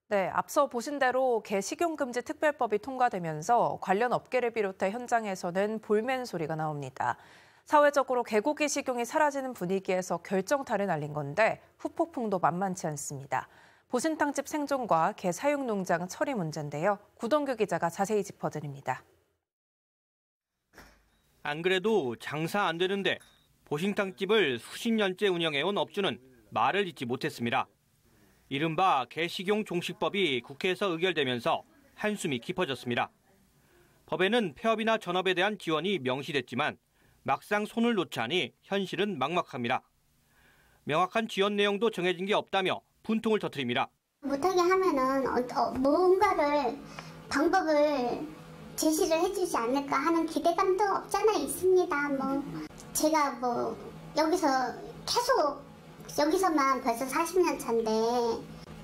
네, 앞서 보신 대로 개 식용금지 특별법이 통과되면서 관련 업계를 비롯해 현장에서는 볼멘 소리가 나옵니다. 사회적으로 개고기 식용이 사라지는 분위기에서 결정타를 날린 건데 후폭풍도 만만치 않습니다. 보신탕집 생존과 개 사육 농장 처리 문제인데요. 구동규 기자가 자세히 짚어드립니다. 안 그래도 장사 안 되는데 보신탕집을 수십 년째 운영해온 업주는 말을 잇지 못했습니다. 이른바 개식용 종식법이 국회에서 의결되면서 한숨이 깊어졌습니다. 법에는 폐업이나 전업에 대한 지원이 명시됐지만 막상 손을 놓자니 현실은 막막합니다. 명확한 지원 내용도 정해진 게 없다며 분통을 터뜨립니다. 못하게 하면은 뭔가를 방법을 제시를 해주지 않을까 하는 기대감도 없잖아 있습니다. 제가 여기서만 벌써 40년 차인데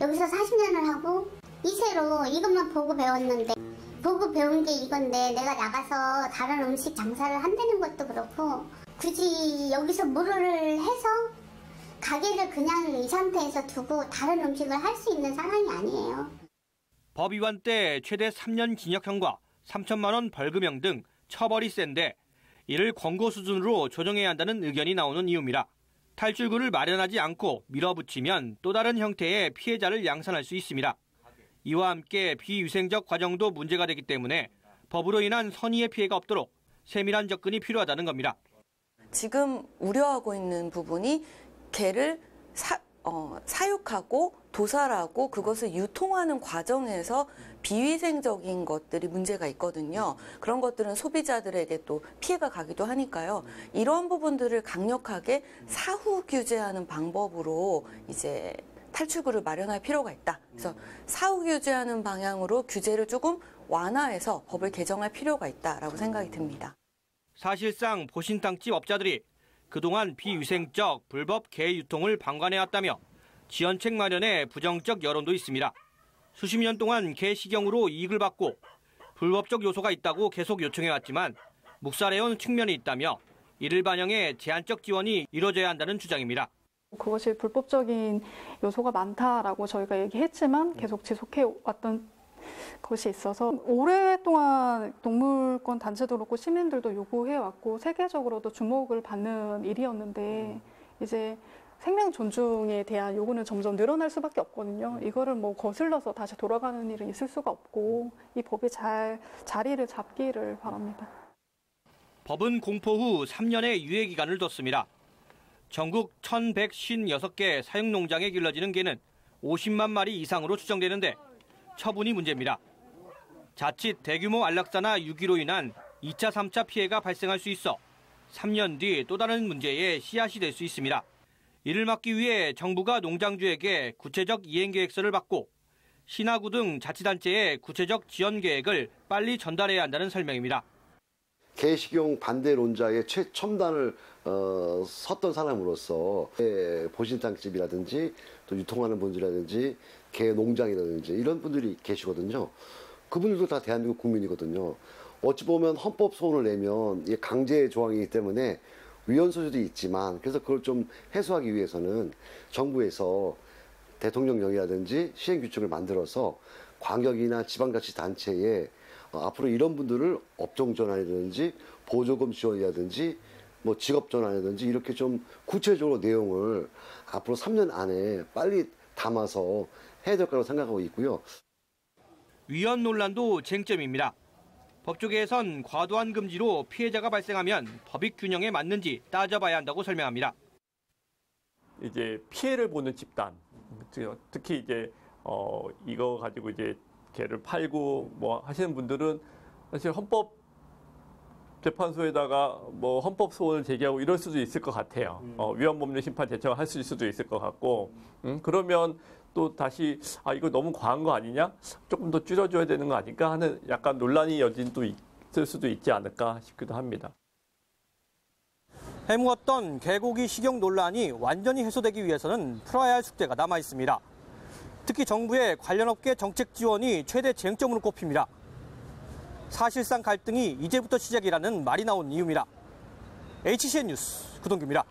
여기서 40년을 하고 이세로 이것만 보고 배웠는데 보고 배운 게 이건데 내가 나가서 다른 음식 장사를 한다는 것도 그렇고 굳이 여기서 뭐를 해서 가게를 그냥 이 상태에서 두고 다른 음식을 할 수 있는 상황이 아니에요. 법 위반 때 최대 3년 징역형과 3천만 원 벌금형 등 처벌이 센데 이를 권고 수준으로 조정해야 한다는 의견이 나오는 이유입니다. 탈출구를 마련하지 않고 밀어붙이면 또 다른 형태의 피해자를 양산할 수 있습니다. 이와 함께 비위생적 과정도 문제가 되기 때문에 법으로 인한 선의의 피해가 없도록 세밀한 접근이 필요하다는 겁니다. 지금 우려하고 있는 부분이 개를 사육하고 도살하고 그것을 유통하는 과정에서 비위생적인 것들이 문제가 있거든요. 그런 것들은 소비자들에게 또 피해가 가기도 하니까요. 이런 부분들을 강력하게 사후 규제하는 방법으로 이제 탈출구를 마련할 필요가 있다. 그래서 사후 규제하는 방향으로 규제를 조금 완화해서 법을 개정할 필요가 있다라고 생각이 듭니다. 사실상 보신탕집 업자들이 그동안 비위생적 불법 개 유통을 방관해왔다며 지원책 마련에 부정적 여론도 있습니다. 수십 년 동안 개 식용으로 이익을 받고 불법적 요소가 있다고 계속 요청해왔지만 묵살해온 측면이 있다며 이를 반영해 제한적 지원이 이루어져야 한다는 주장입니다. 그것이 불법적인 요소가 많다라고 저희가 얘기했지만 계속 지속해왔던 것이 있어서 오랫동안 동물권 단체도 그렇고 시민들도 요구해왔고 세계적으로도 주목을 받는 일이었는데 이제 생명 존중에 대한 요구는 점점 늘어날 수밖에 없거든요. 이거를 거슬러서 다시 돌아가는 일은 있을 수가 없고 이 법이 잘 자리를 잡기를 바랍니다. 법은 공포 후 3년의 유예 기간을 뒀습니다. 전국 1,156개 사육농장에 길러지는 개는 50만 마리 이상으로 추정되는데 처분이 문제입니다. 자칫 대규모 안락사나 유기로 인한 2차, 3차 피해가 발생할 수 있어 3년 뒤 또 다른 문제의 씨앗이 될 수 있습니다. 이를 막기 위해 정부가 농장주에게 구체적 이행계획서를 받고 신하구 등 자치단체에 구체적 지원 계획을 빨리 전달해야 한다는 설명입니다. 개식용 반대론자의 최첨단을 섰던 사람으로서 보신탕집이라든지 또 유통하는 분들이라든지 개 농장이라든지 이런 분들이 계시거든요. 그분들도 다 대한민국 국민이거든요. 어찌 보면 헌법 소원을 내면 강제 조항이기 때문에 위헌 소지도 있지만 그래서 그걸 좀 해소하기 위해서는 정부에서 대통령령이라든지 시행규칙을 만들어서 광역이나 지방자치단체에 앞으로 이런 분들을 업종 전환이라든지 보조금 지원이라든지 직업 전환이라든지 이렇게 좀 구체적으로 내용을 앞으로 3년 안에 빨리 담아서 해야 될 거라고 생각하고 있고요. 위헌 논란도 쟁점입니다. 법조계에선 과도한 금지로 피해자가 발생하면 법익 균형에 맞는지 따져봐야 한다고 설명합니다. 이제 피해를 보는 집단, 특히 이제 이거 가지고 이제 개를 팔고 하시는 분들은 사실 헌법재판소에다가 헌법 소원을 제기하고 이럴 수도 있을 것 같아요. 위헌법률 심판 제청을 할 수도 있을 것 같고, 그러면 또 다시 이거 너무 과한 거 아니냐? 조금 더 줄여줘야 되는 거 아닐까 하는 약간 논란의 여진도 있을 수도 있지 않을까 싶기도 합니다. 해묵었던 개고기 식용 논란이 완전히 해소되기 위해서는 풀어야 할 숙제가 남아 있습니다. 특히 정부의 관련 업계 정책 지원이 최대 쟁점으로 꼽힙니다. 사실상 갈등이 이제부터 시작이라는 말이 나온 이유입니다. HCN 뉴스 구동규입니다.